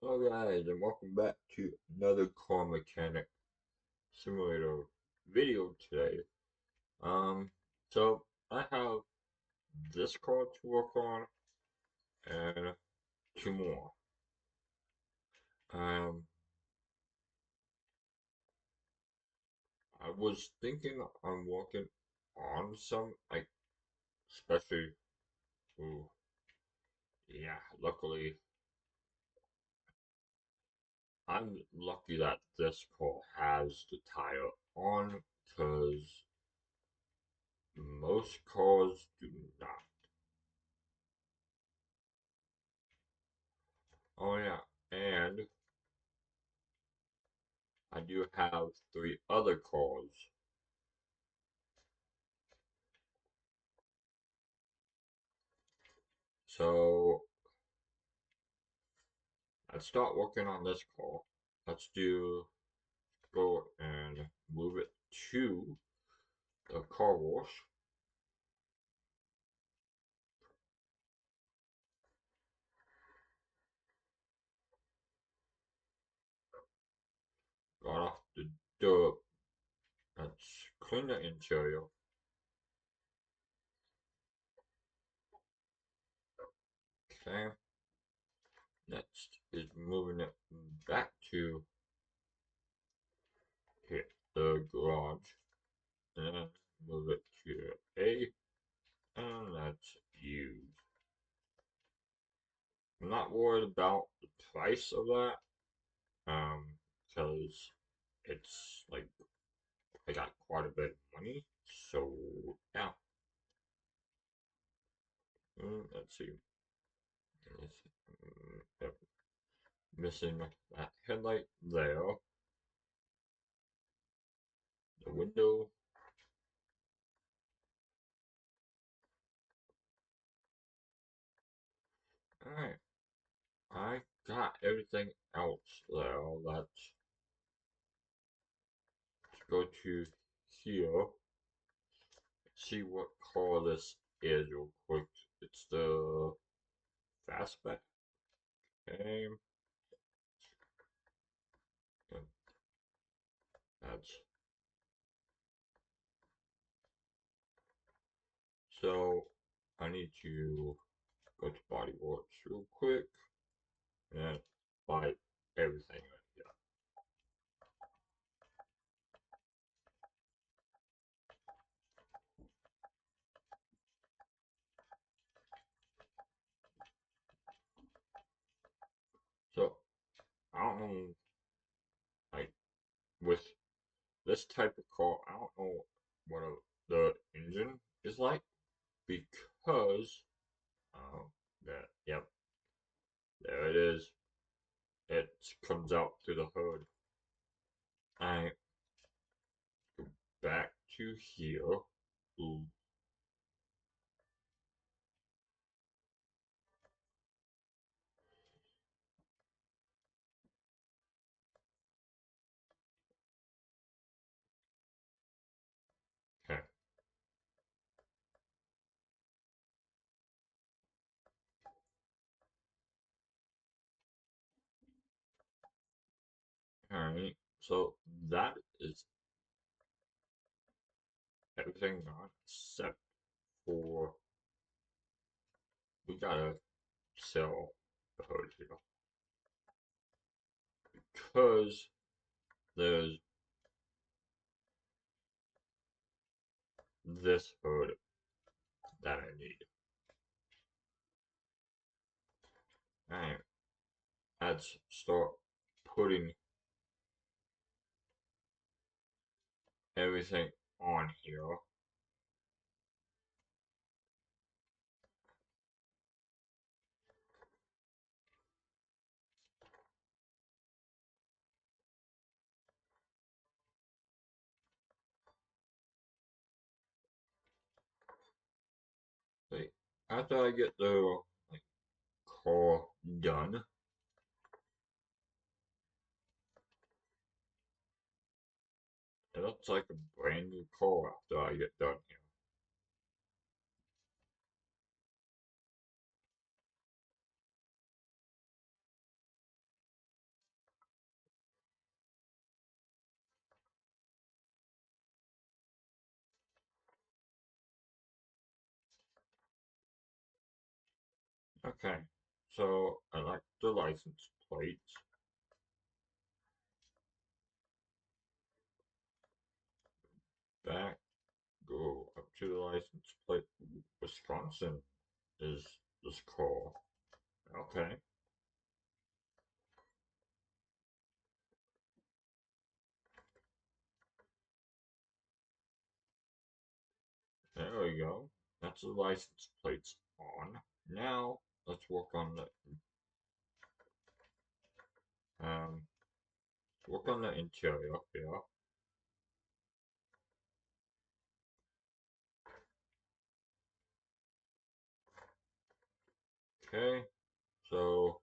Hello guys, and welcome back to another car mechanic simulator video today. Um, so I have this car to work on and two more. Um, I was thinking on working on some, like, especially, ooh, yeah, luckily, I'm lucky that this car has the tire on, because most cars do not. Oh yeah, and I do have three other cars. So let's start working on this car. Go and move it to the car wash. Got off the dirt. Let's clean the interior. Okay. Next is moving it back to here, the garage. And move it to A. And let's use. I'm not worried about the price of that. Because it's like I got quite a bit of money. So yeah. Let's see. Yep. Missing that headlight there. The window. Alright. I got everything else there. Let's go to here. See what car this is real quick. It's the fastback. Okay. And that's so I need to go to body works real quick and buy everything. Yeah. So I don't know, like with this type of car, I don't know what the engine is like because that yep, there it is. It comes out through the hood. I go back to here. Ooh, okay. Alright, so that is everything done except for we gotta sell the hood here because there's this hood that I need. Alright, let's start putting everything on here. Like, after I get the like car done, it looks like a brand new car after I get done here. Okay, so I like the license plates. Back, go up to the license plate. Wisconsin is this car. Okay, there we go. That's the license plates on. Now let's work on um the interior here. Okay, so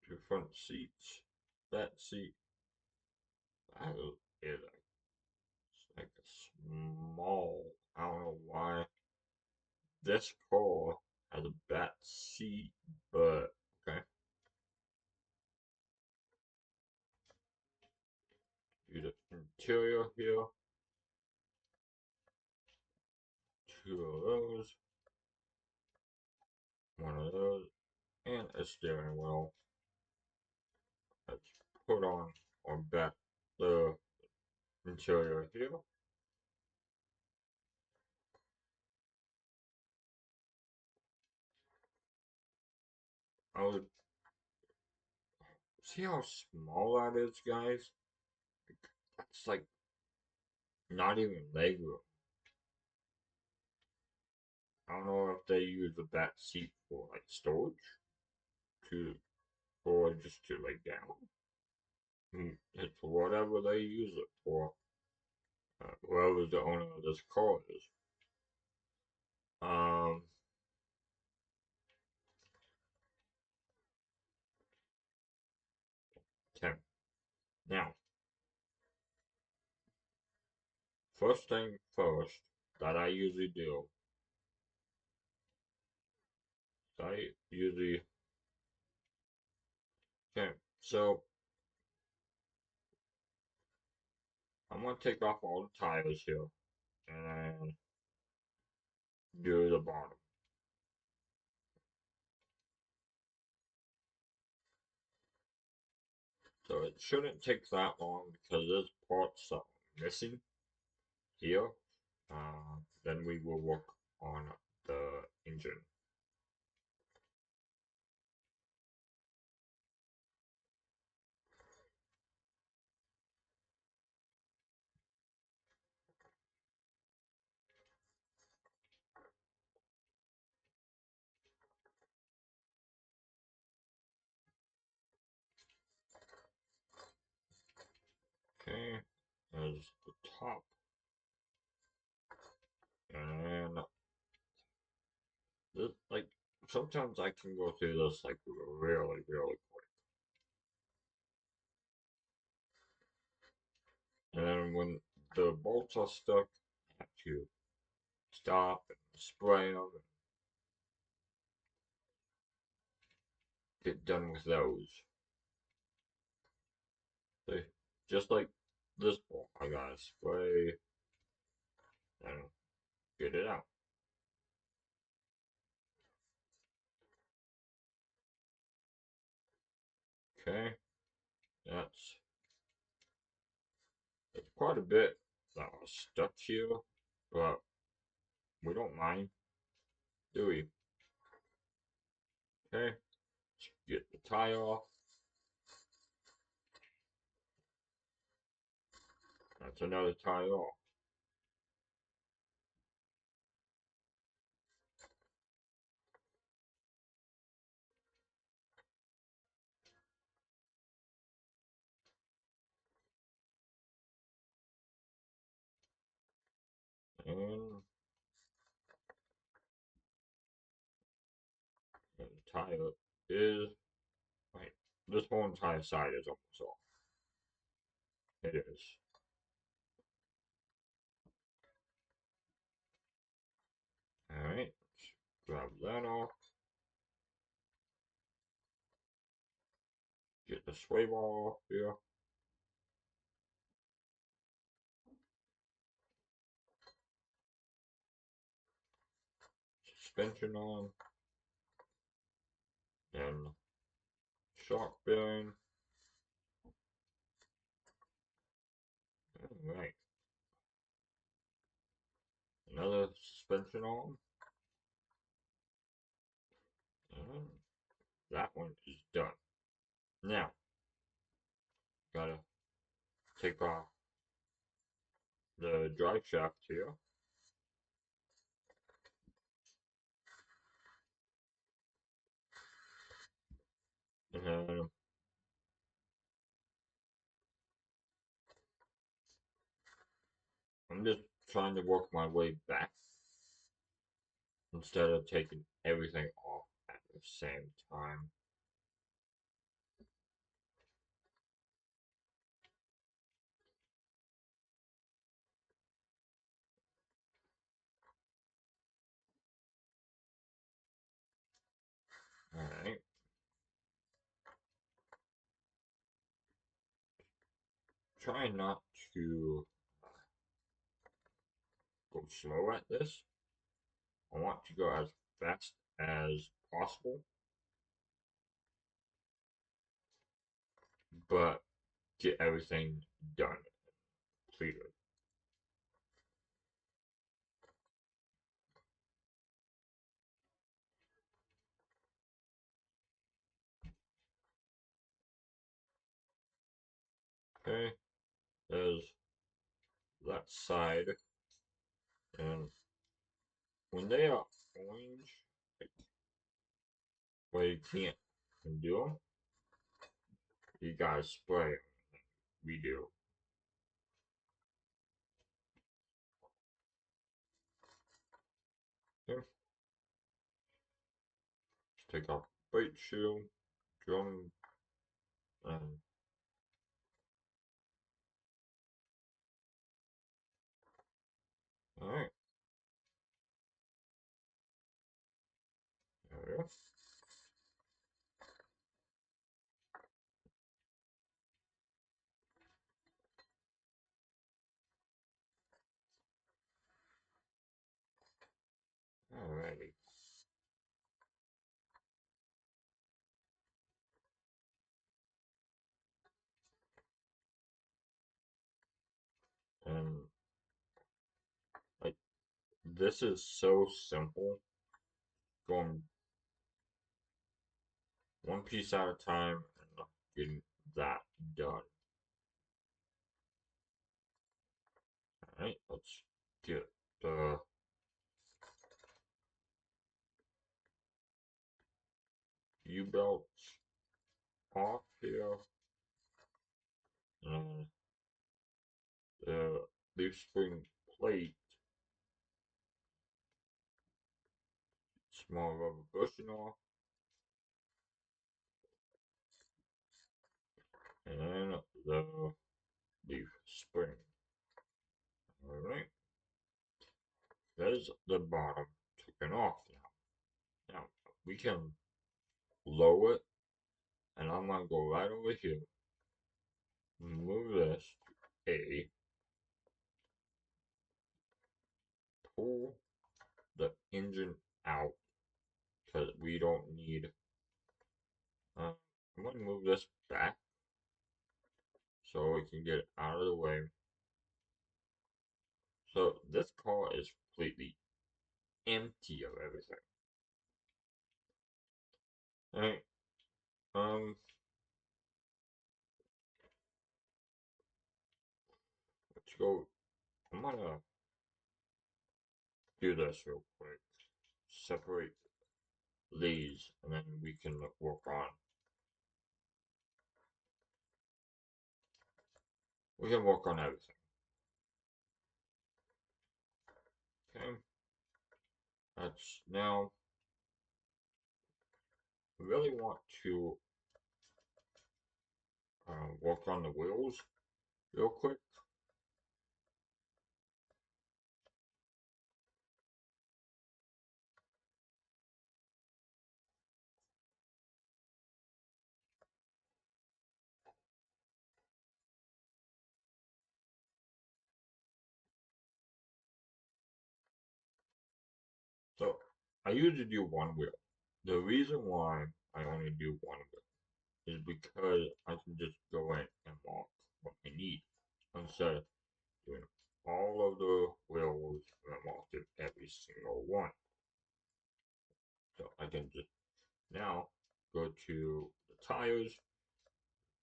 two front seats. That seat that is like a small. I don't know why this car has a back seat, but okay. Do the interior here. Two of those, one of those, and a steering wheel. Let's put on our back the interior here. I would see how small that is, guys. That's like not even leg room. I don't know if they use the back seat for like storage to or just to lay down. It's whatever they use it for. Whoever the owner of this car is. Um, 10. Now, first thing first that I usually do, I usually, okay, so I'm gonna take off all the tires here and do the bottom. So it shouldn't take that long because there's parts that are missing here. Then we will work on the engine. Okay, there's the top. And this, like, sometimes I can go through this, like, really, really quick. And then when the bolts are stuck, I have to stop and spray them and get done with those. They, just like this bolt, I gotta spray and get it out. Okay, that's it's quite a bit that was stuck here, but we don't mind, do we? Okay, let's get the tire off. That's another tire off. And the tire is, wait, this whole entire side is almost off. It is. Alright, grab that off. Get the sway bar off here. Suspension on. and shock bearing. Alright, another suspension arm, and that one is done. Now, gotta take off the drive shaft here, and then I'm just trying to work my way back instead of taking everything off at the same time. Alright. Try not to go slow at this. I want to go as fast as possible, but get everything done, completed. Okay, there's that side, and when they are orange, like, where you can't undo them, you gotta spray them. We do. Okay, just take off brake shoe, drum, and alright, there we go. Alrighty. And like this is so simple, going one piece at a time and getting that done. Alright, let's get the U-belts off here, and the leaf spring plate, small rubber bushing off, and the leaf spring. Alright, there's the bottom taken off now. Now, we can lower it, and I'm gonna go right over here, move this to A, pull the engine out, because we don't need, I'm gonna move this back so we can get it out of the way. So this car is completely empty of everything. Alright, let's go. I'm gonna do this real quick. Separate these, and then we can work on. We can work on everything. Okay, that's now. We really want to work on the wheels real quick. So I usually do one wheel. the reason why I only do one of it is because I can just go in and mark what I need instead of doing all of the wheels and marking every single one. So I can just now go to the tires,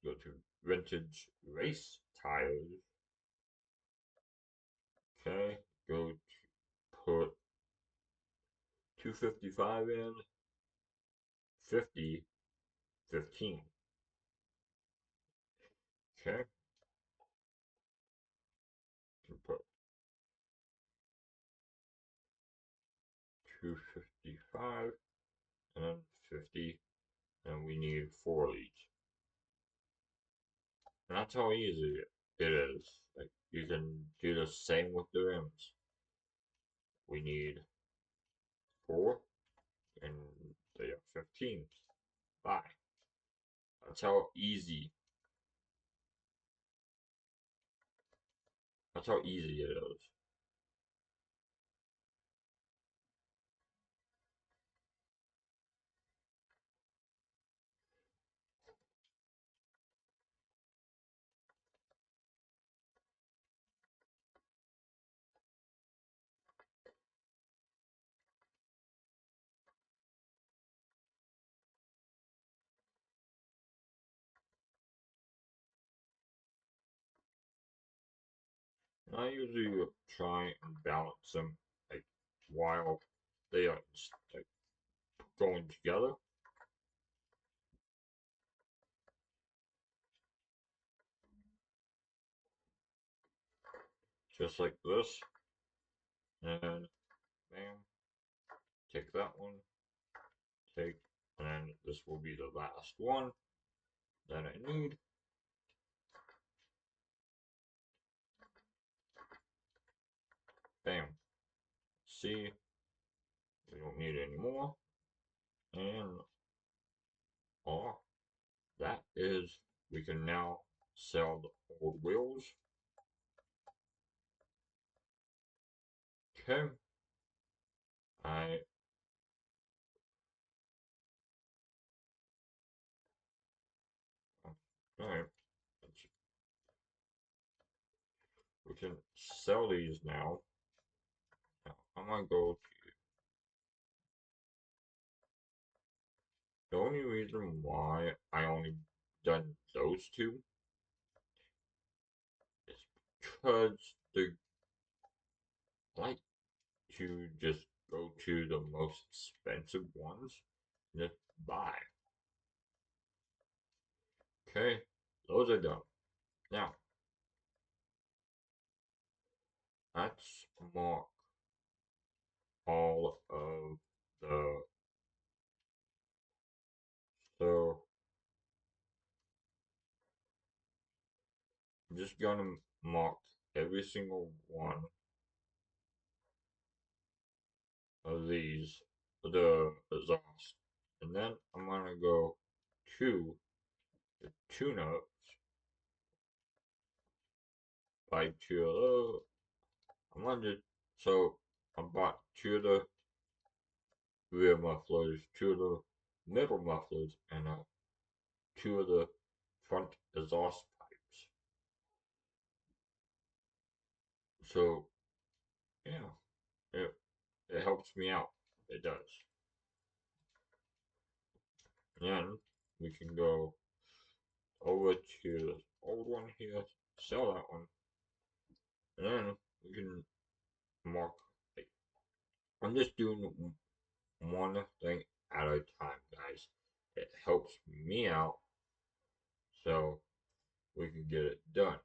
go to vintage race tires. Okay, go to put 255 in, 50, 15. Okay, can put 255 and then 50, and we need 4 of each. And that's how easy it is. Like you can do the same with the rims. We need 4 and they are 15. Bye. That's how easy. That's how easy it is. I usually try and balance them like while they are like going together. Just like this. And bam, take that one, take, and then this will be the last one that I need. Bam. See, we don't need any more. And all that is, we can now sell the old wheels. Okay. I, alright, we can sell these now. Now, I'm gonna go to, the only reason why I only done those two is because the like to just go to the most expensive ones and just buy. Okay, those are done. Now, let's mark all of the, so I'm just gonna mark every single one of these, the exhaust, and then I'm gonna go to the tune-ups, buy 2 of those. I'm gonna just, so I bought 2 of the rear mufflers, 2 of the middle mufflers, and 2 of the front exhaust pipes. So yeah, it helps me out. It does. Then we can go over to this old one here, sell that one, and then we can mark. Like, I'm just doing one thing at a time, guys. It helps me out, so we can get it done.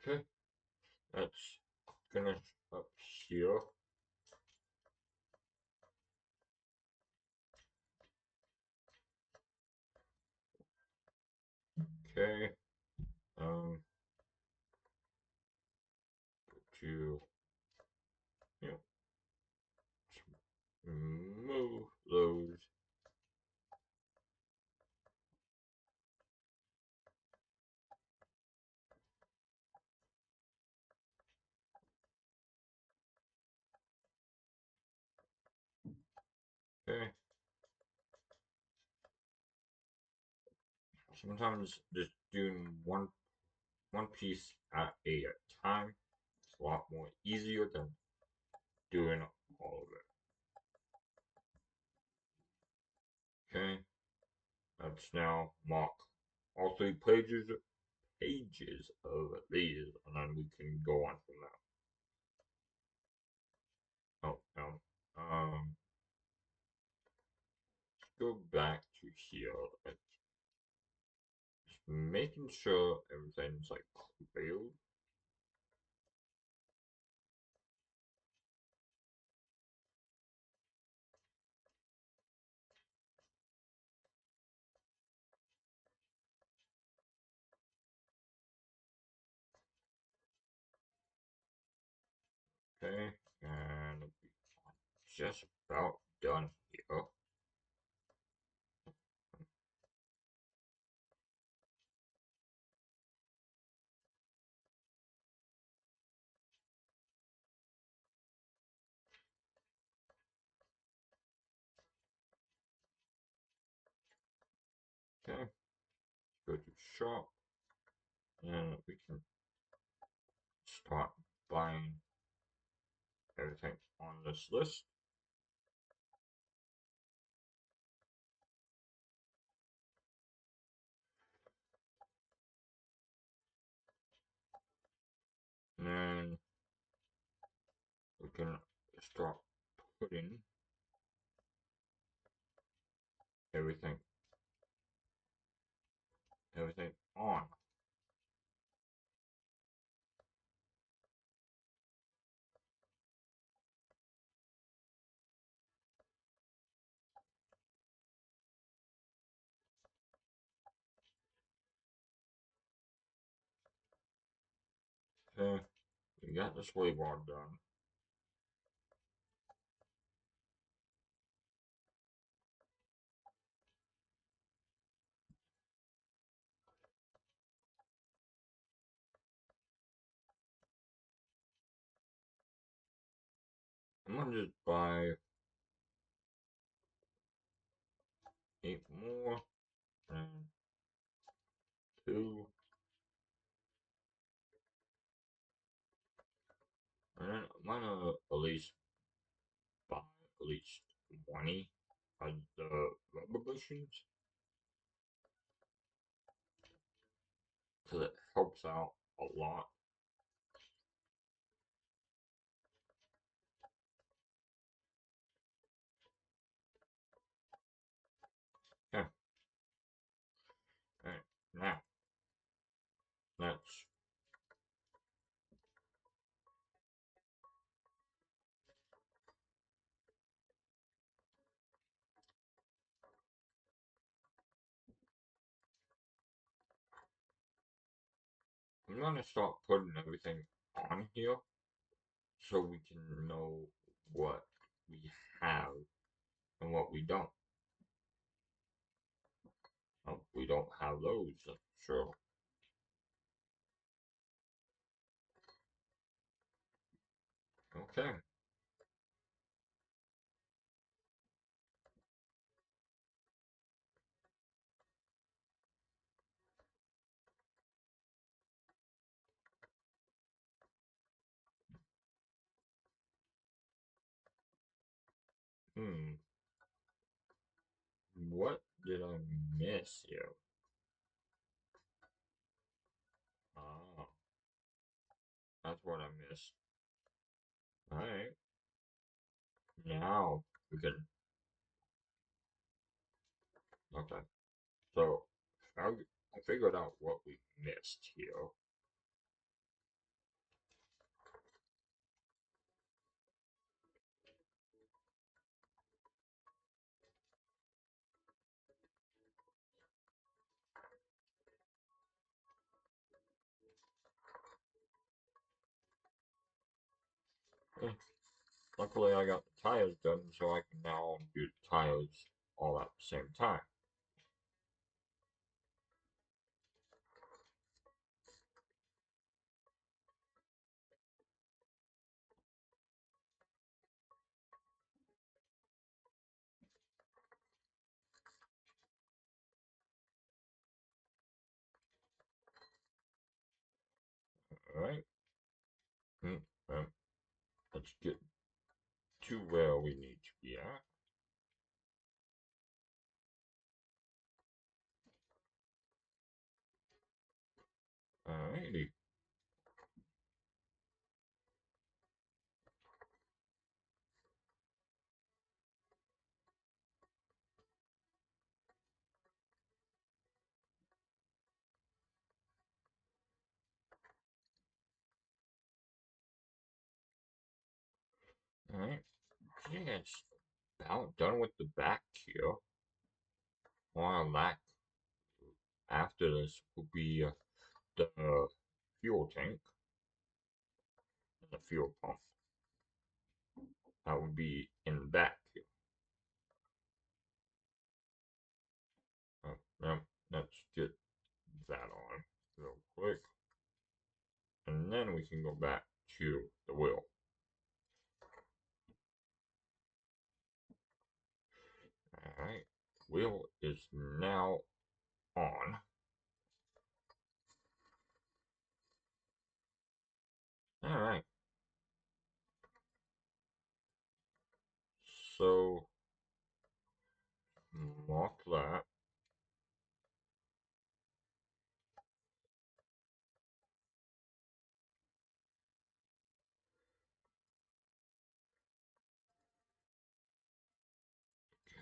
Okay, let's finish up here. Okay, Um, to you know remove those. Okay. Sometimes just doing one piece at a time is a lot more easier than doing all of it. Okay. Let's now mark all three pages of these, and then we can go on from there. Oh no. Let's go back to here. Let's just making sure everything's like cleared. Okay, and we're just about done here. Okay, go to shop, and we can start buying everything on this list. And then we can start putting everything on. Okay, we got this way bar done. I'm gonna just buy 8 more and 2, and then I'm gonna at least buy at least 20 of the rubber bushings because it helps out a lot. Yeah. Alright, now let's I'm gonna start putting everything on here so we can know what we have and what we don't. We don't have those, sure. Okay. Hmm. What did I miss here? Ah, that's what I missed. Alright. Now we can. Okay. So I figured out what we missed here. Okay. Luckily, I got the tires done, so I can now do the tires all at the same time. Alright. Mm, um, let's get to where we need to be at. Alrighty. Alright. Yes. About done with the back here. All I after this will be the fuel tank and the fuel pump. That would be in the back here. Now, let's get that on real quick. And then we can go back to the wheel. Alright, wheel is now on. Alright, so mark that.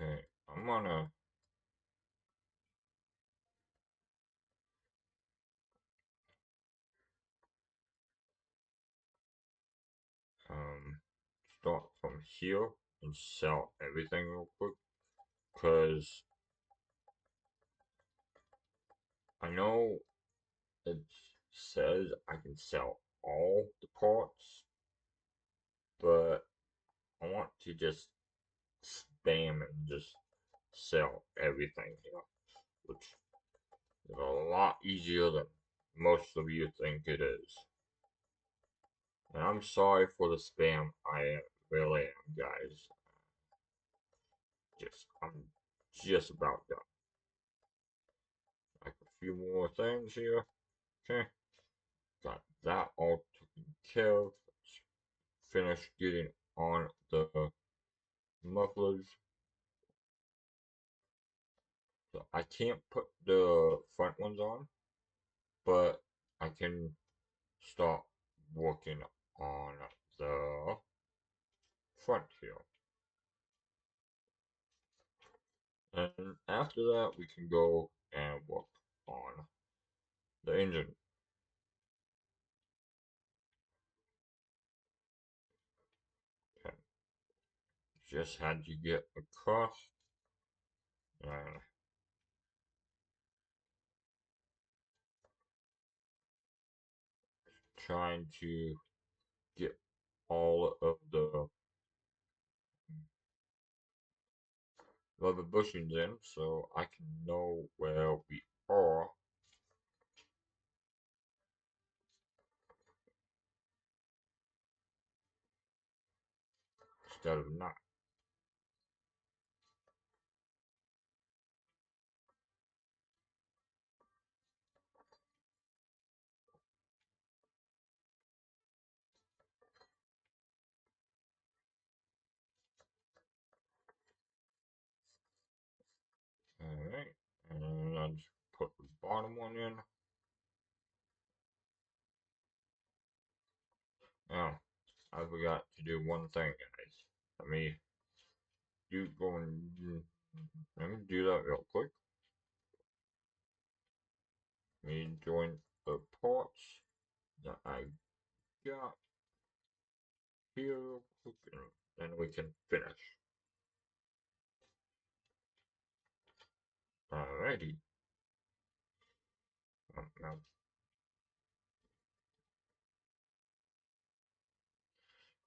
Okay, I'm gonna um start from here and sell everything real quick, because I know it says I can sell all the parts, but I want to just spam and just sell everything here, which is a lot easier than most of you think it is. And I'm sorry for the spam, I really am, guys. I'm just about done. Like a few more things here. Okay, got that all taken care of. Finished getting on the mufflers. So I can't put the front ones on, but I can start working on the front here. And after that, we can go and work on the engine. Okay. Just had to get across and trying to get all of the rubber bushings in so I can know where we are instead of not. Alright, and I'll just put the bottom one in. Now, I forgot to do one thing, guys. Let me let me do that real quick. Let me join the parts that I got here real quick, and then we can finish. Alrighty. Now,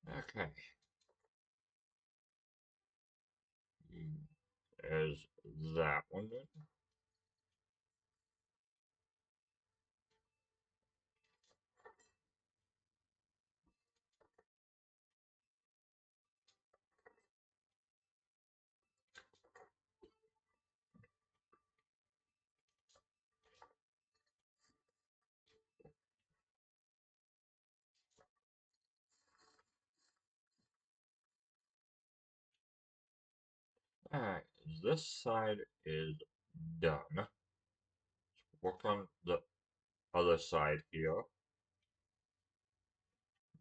Okay. There's that one then. Alright, this side is done. Work on the other side here.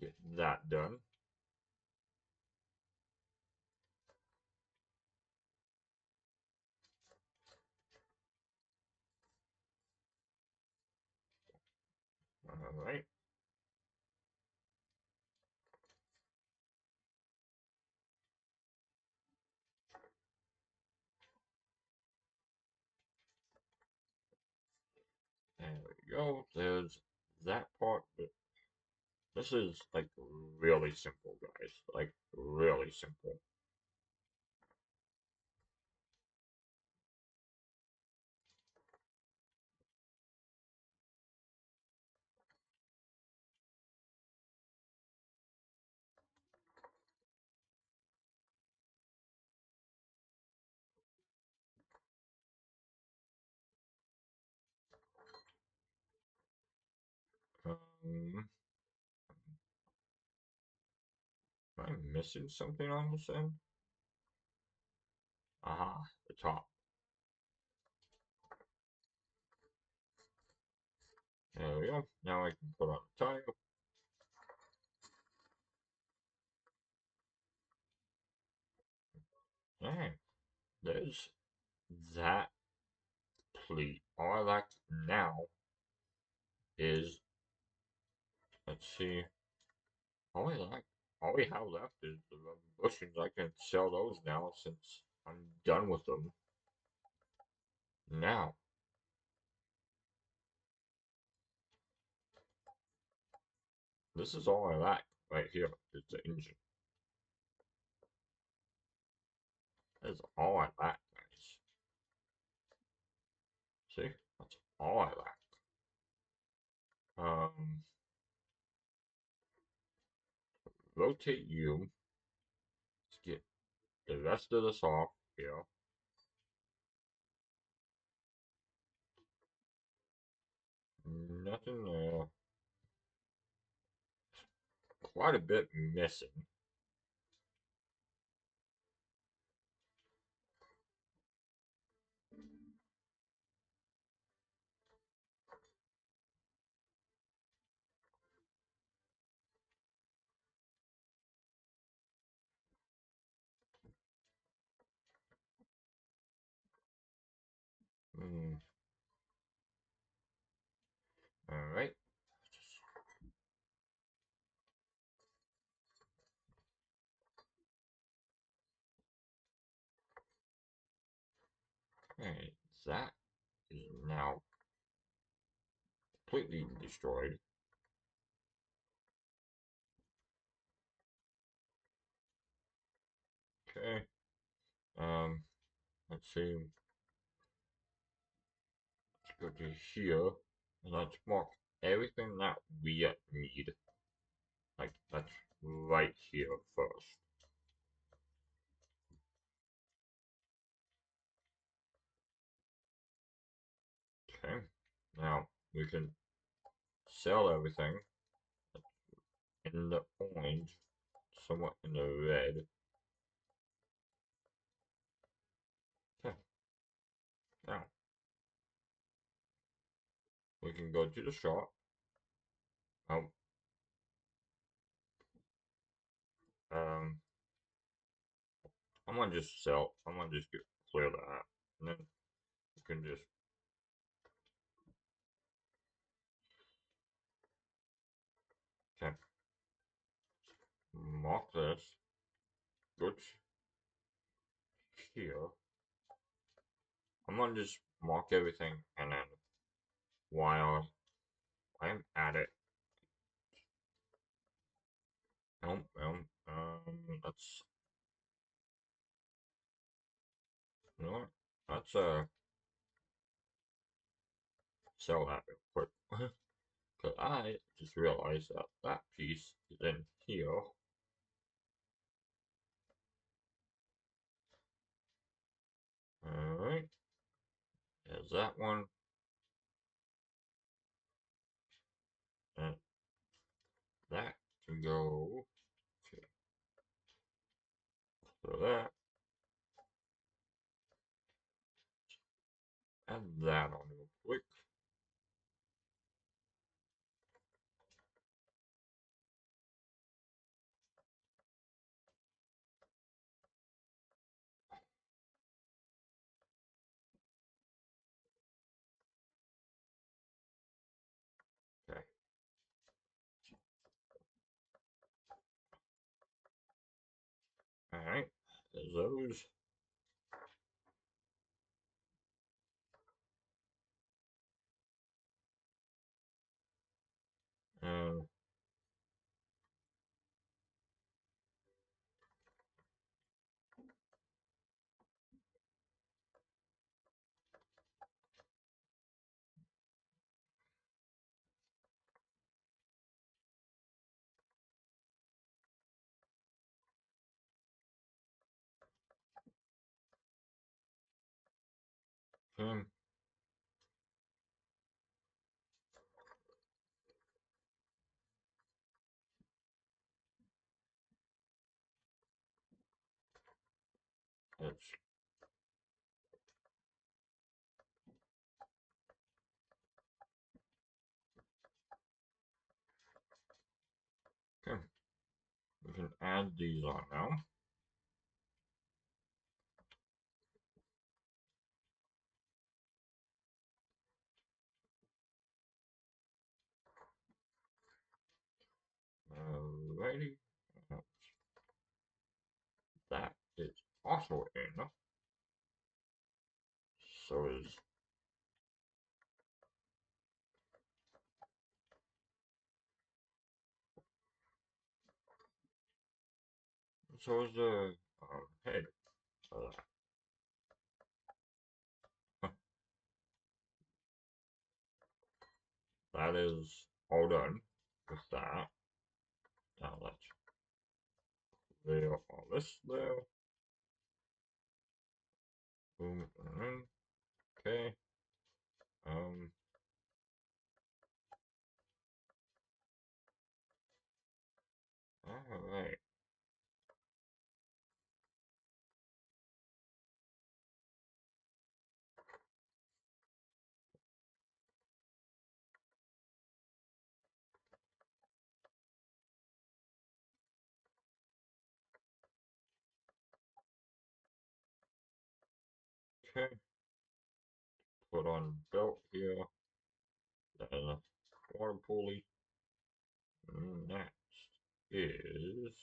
Get that done. Alright. There we go. There's that part. This is like really simple, guys. Like really simple. Am I missing something on this end? Aha, the top. There we go. Now I can put on the tile. Alright, there's that complete. All I like now is, let's see, all I like, all we have left is the rubber bushings. I can sell those now since I'm done with them. Now, this is all I like right here. Is the engine. That is all I like, guys. See, that's all I like. Um, rotate you. Let's get the rest of this off here. Nothing there. Quite a bit missing. Hmm. All right. Okay, that is now completely destroyed. Okay. Um, let's see. Let's go to here and let's mark everything that we need. Like that's right here first. Okay. Now we can sell everything in the orange, somewhat in the red. Okay. Now we can go to the shop. Um, um, I'm gonna just sell. I'm gonna just get clear that, and then you can just okay, mark this. Go here. I'm gonna just mark everything, and then while I'm at it, let's, you know what? Let's sell that real quick. Cause I just realized that that piece is in here. Alright, there's that one. And that can go. Okay, so that, add that on real quick. Okay, alright, there's those. And okay, it's okay. We can add these on now. Alrighty. Uh, That is also in. So is the head of that. That is all done with that. Now let's clear all this there. Boom. Okay. Um. All right. Okay. Put on belt here. Then a water pulley. Next is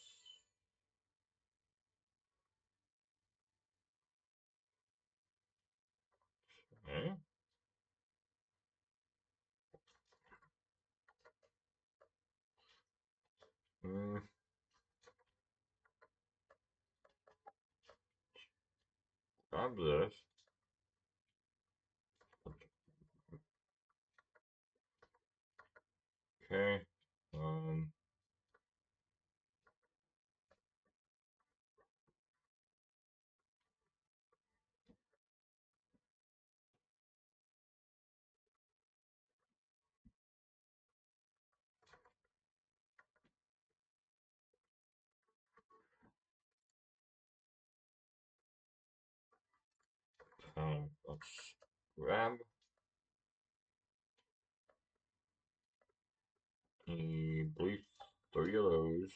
okay. Mm, grab this. Okay. Um. Let's grab the believe 3 of those.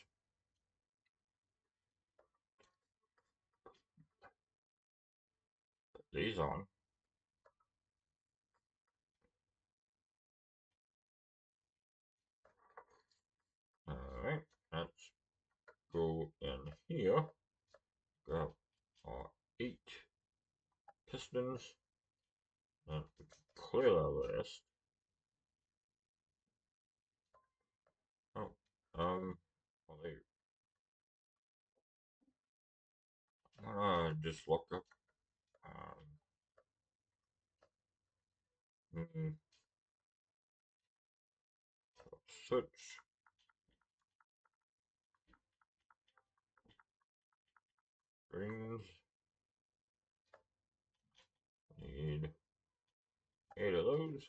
Put these on. Alright. Let's go in here. Grab our 8 pistons. And we can clear the list. Oh, oh, there. just look up mm, search rings. Need 8 of those.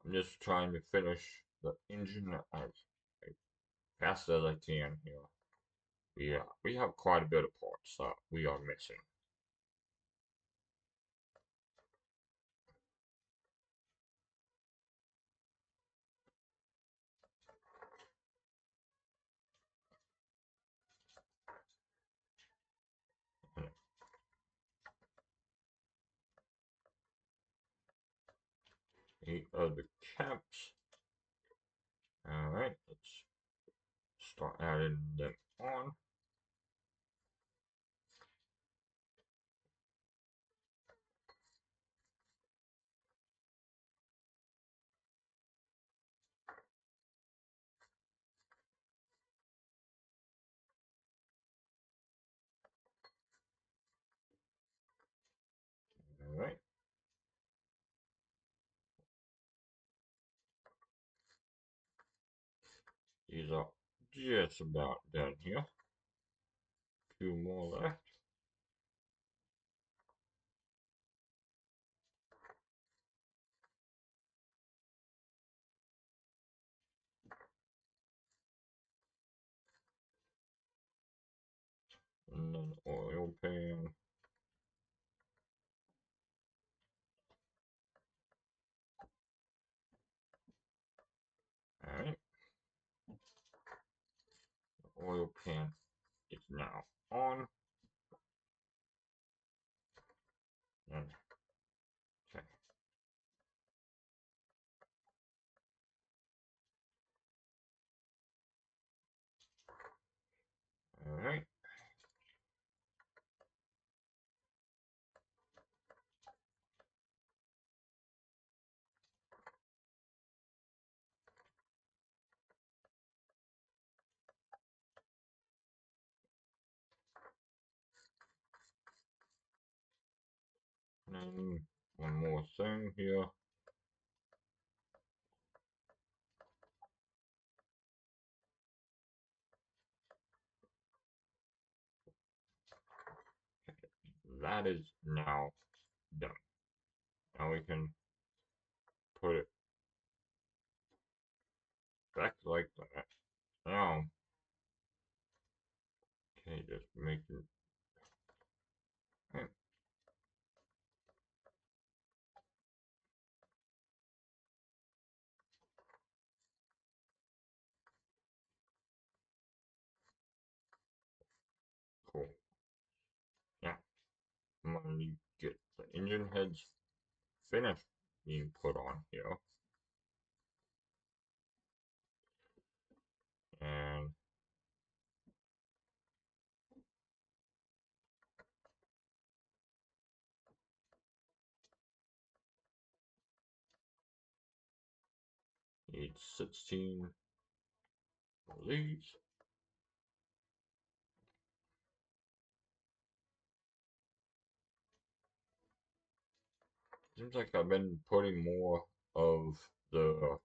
I'm just trying to finish the engine as fast as I can here. Yeah, we have quite a bit of parts that we are missing. Eight of the caps. Alright, let's start adding them on. Alright, these are just about done here. Few more left. And then oil pan. Alright, the oil pan is now on. And okay. Alright. And one more thing here. That is now done. Now we can put it back like that. Now, okay, just make it. Cool. Now, I'm gonna need to get the engine heads finished being put on here. And need 16 of these. Seems like I've been putting more of the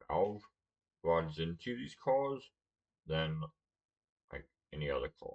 valve rods into these cars than like any other car.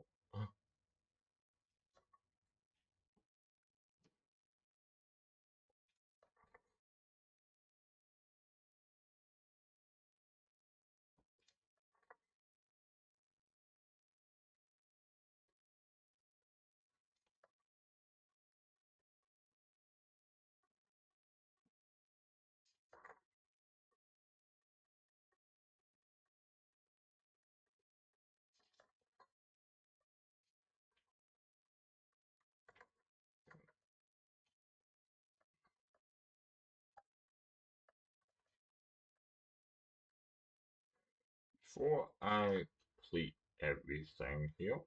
Before I complete everything here,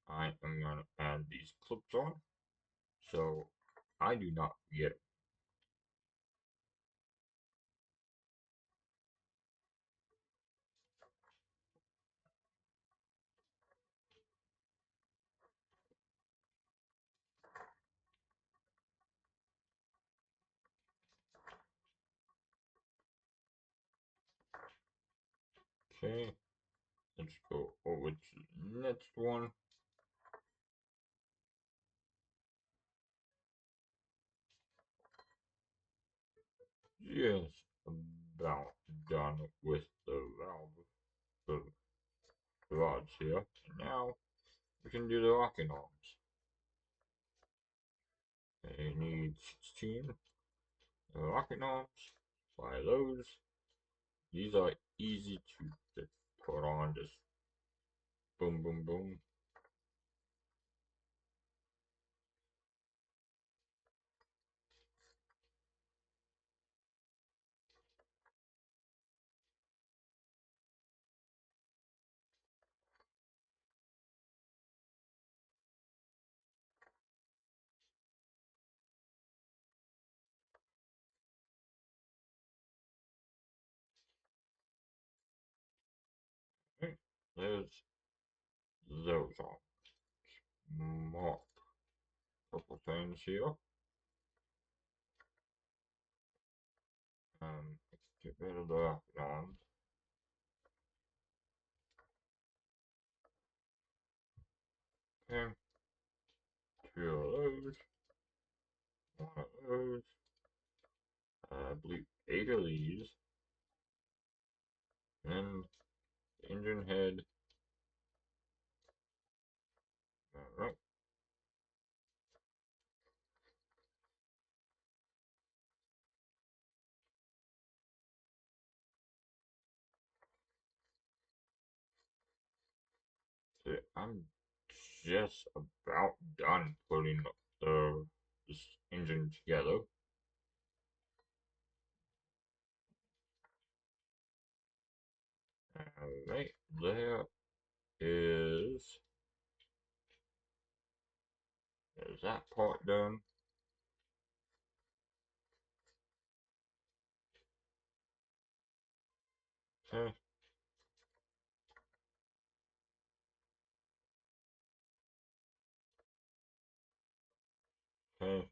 I am going to add these clips on so I do not forget. Okay, let's go over to the next one. Just about done with the the rods here. And now we can do the rocking arms. They need 16 rocking arms. Buy those. These are easy to just put on. Just boom, boom, boom. Okay, there's those are more couple things here. Let's get rid of the rocking arms. Okay, two of those. One of those. I believe 8 of these. And the engine head. Alright. So I'm just about done putting this engine together. Alright, there is that part done. Okay, okay,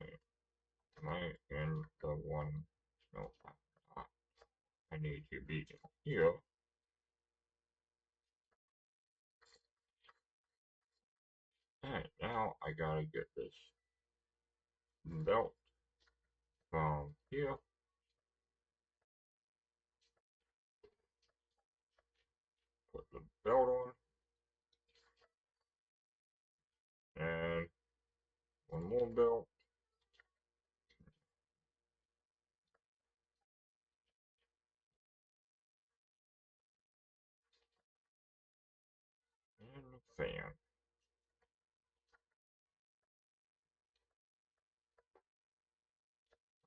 okay. Am I in the one? No, I'm not. I need to be in here. Alright, now I gotta get this belt from here. Put the belt on. And one more belt. And a fan.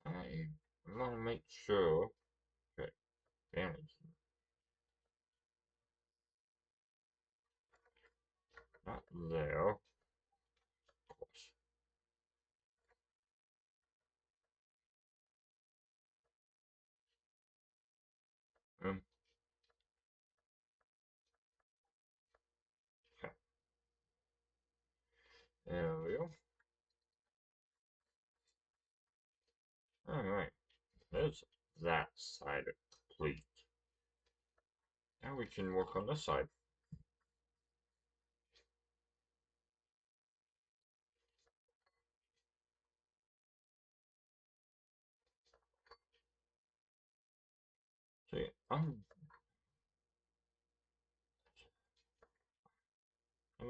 I want to make sure that fan is not there. Of course. Um, okay. There we go. Alright. There's that side complete. Now we can work on this side. See, I'm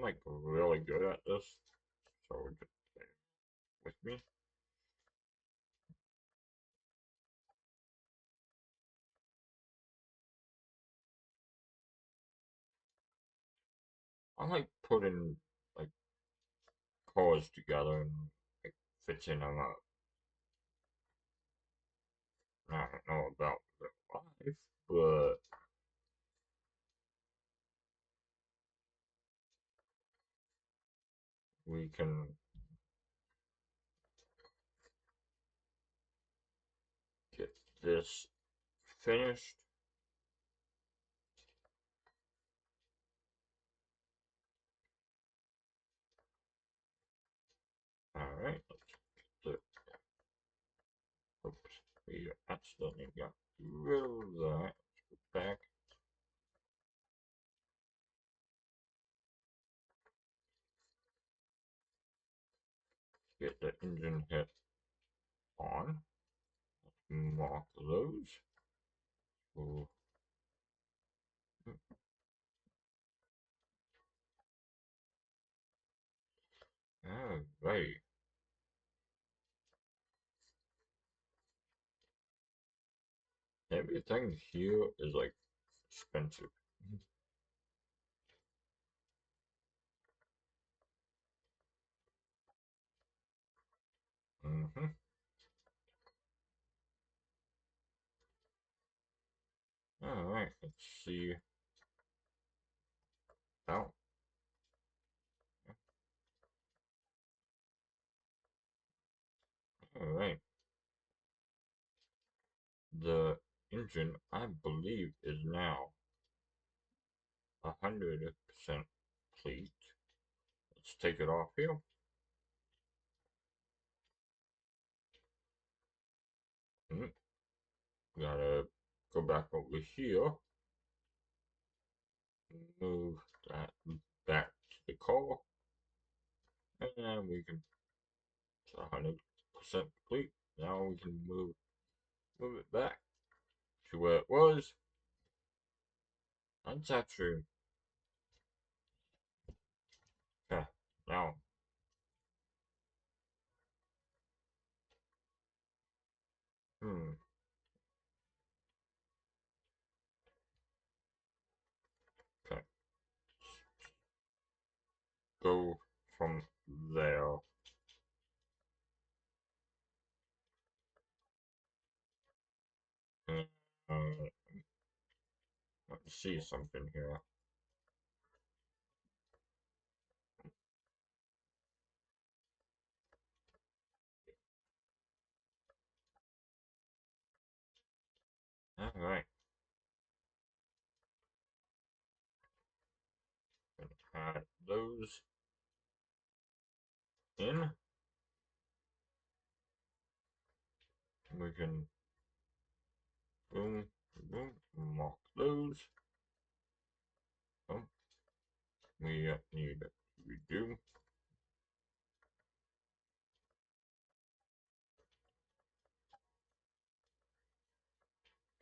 like really good at this. So just stay with me. I like putting like cores together and like fixing them up. I don't know about real life, but we can get this finished. Alright, let's accidentally got rid of that. Let's go back. Get the engine head on. Mark those. So, alright. Everything here is like expensive. Mm-hmm. Alright, let's see. Oh, alright. The engine, I believe, is now 100% complete. Let's take it off here. Mm, gotta go back over here. Move that back to the car. And then we can, it's 100% complete. Now we can move it back to where it was. That's actually, yeah, now, hmm, okay. Go from there. And, let's see something here. Alright, add those in. We can boom, boom, mark those. Oh, we need to redo.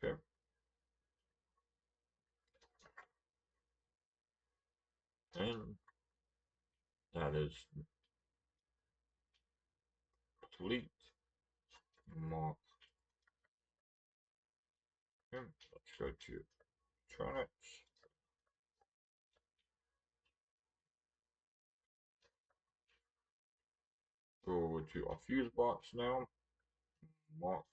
Okay, and that is complete. Mark. Okay, let's go to electronics. Go over to our fuse box now. Mark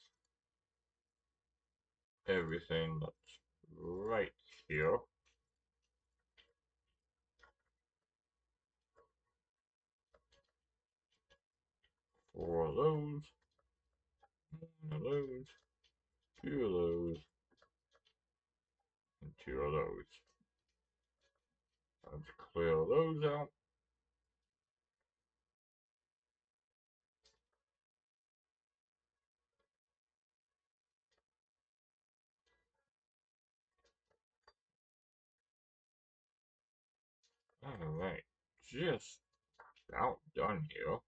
everything that's right here. Four of those, one of those, two of those, and two of those. Let's clear those out. Alright, just about done here.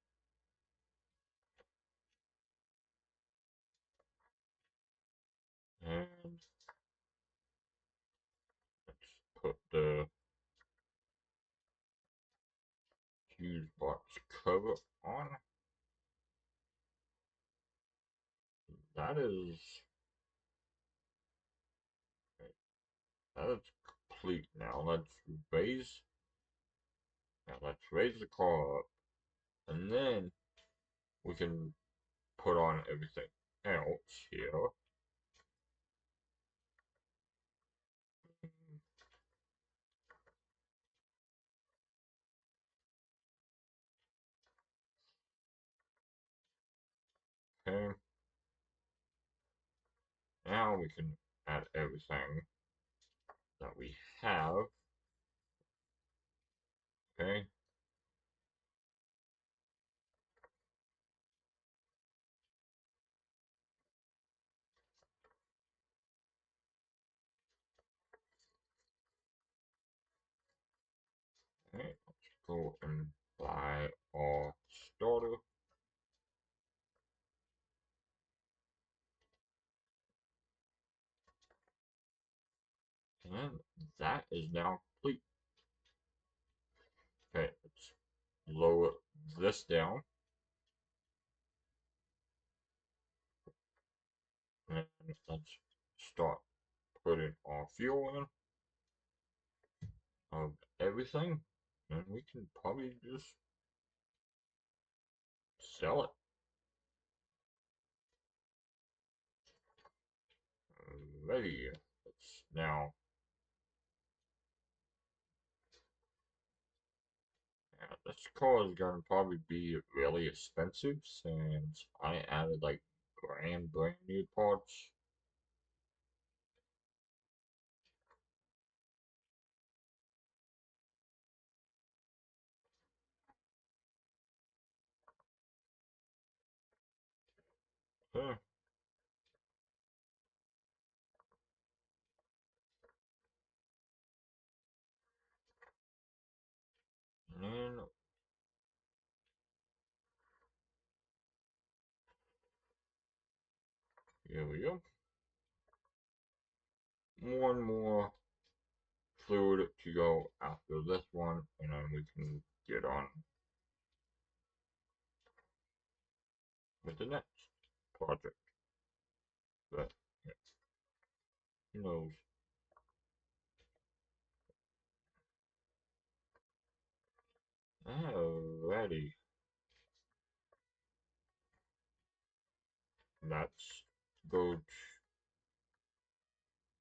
And let's put the fuse box cover on. That is that is complete now. Let's raise the car up, and then we can put on everything else here. Okay, now we can add everything that we have. Okay, go and buy our starter. And that is now complete. Okay, let's lower this down. And let's start putting our fuel in of everything. And we can probably just sell it. Ready. Let's now. This car is going to probably be really expensive since I added like brand new parts. Huh. And here we go. One more fluid to go after this one, and then we can get on with the next project. But who knows? Alrighty, that's good.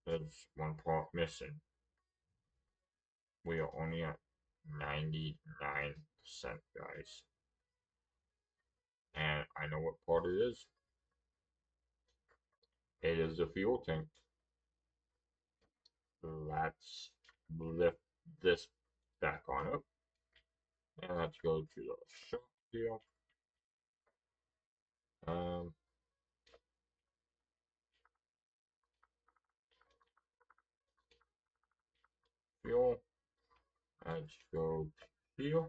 There's one part missing. We are only at 99%, guys. And I know what part it is. It is the fuel tank. Let's lift this back on up. And let's go to the shop here. Um, fuel. Let's go here.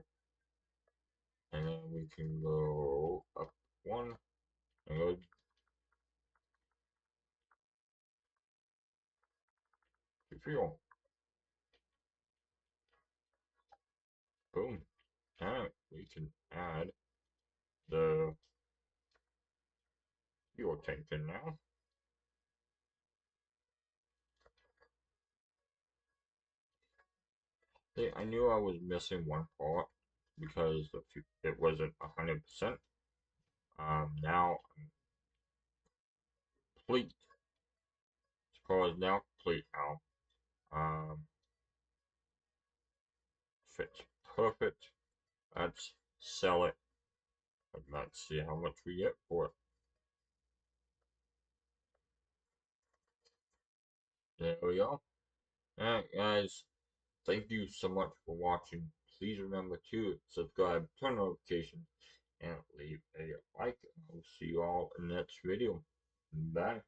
And then we can go up one and go to fuel. Boom. And we can add the fuel tank in now. See, I knew I was missing one part because it wasn't 100%. Now I'm complete. This car is now complete now. Um, fits perfect. Let's sell it. And let's see how much we get for it. There we go. Alright, guys. Thank you so much for watching. Please remember to subscribe, turn notifications, and leave a like. I'll see you all in the next video. Bye.